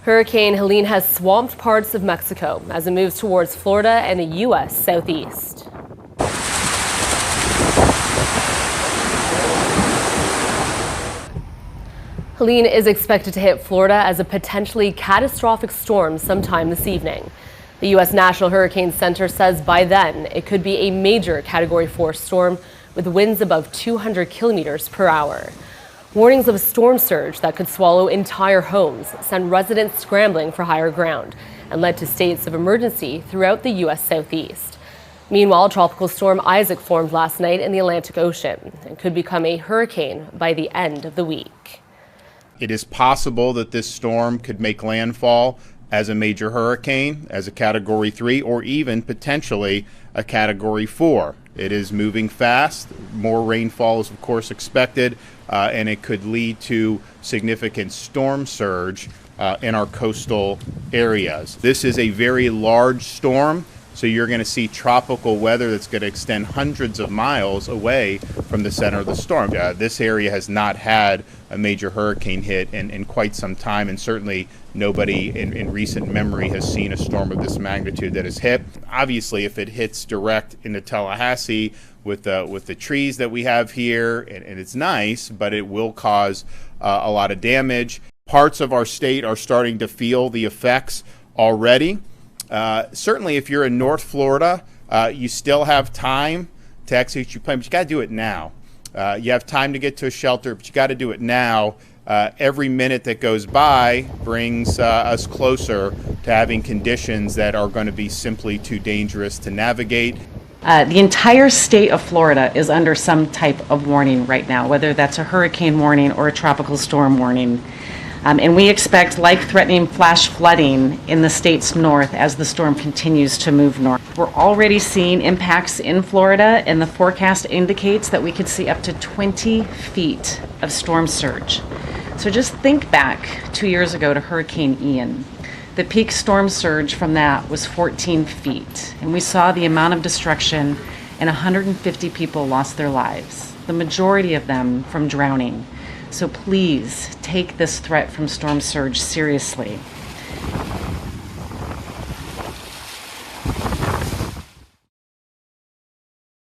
Hurricane Helene has swamped parts of Mexico as it moves towards Florida and the U.S. southeast. Helene is expected to hit Florida as a potentially catastrophic storm sometime this evening. The U.S. National Hurricane Center says by then it could be a major Category 4 storm with winds above 200 kilometers per hour. Warnings of a storm surge that could swallow entire homes sent residents scrambling for higher ground and led to states of emergency throughout the U.S. southeast. Meanwhile, Tropical Storm Isaac formed last night in the Atlantic Ocean and could become a hurricane by the end of the week. It is possible that this storm could make landfall as a major hurricane, as a Category 3, or even potentially a Category 4. It is moving fast. More rainfall is, of course, expected, and it could lead to significant storm surge in our coastal areas. This is a very large storm, so you're going to see tropical weather that's going to extend hundreds of miles away from the center of the storm. This area has not had a major hurricane hit in quite some time, and certainly nobody in recent memory has seen a storm of this magnitude that has hit. Obviously, if it hits direct into Tallahassee with the trees that we have here, and it's nice, but it will cause a lot of damage. Parts of our state are starting to feel the effects already. Certainly, if you're in North Florida, you still have time to execute your plan, but you got to do it now. You have time to get to a shelter, but you got to do it now. Every minute that goes by brings us closer to having conditions that are going to be simply too dangerous to navigate. The entire state of Florida is under some type of warning right now, whether that's a hurricane warning or a tropical storm warning. And we expect life-threatening flash flooding in the state's north as the storm continues to move north. We're already seeing impacts in Florida, and the forecast indicates that we could see up to 20 feet of storm surge. So just think back 2 years ago to Hurricane Ian. The peak storm surge from that was 14 feet, and we saw the amount of destruction, and 150 people lost their lives, the majority of them from drowning. So please take this threat from storm surge seriously.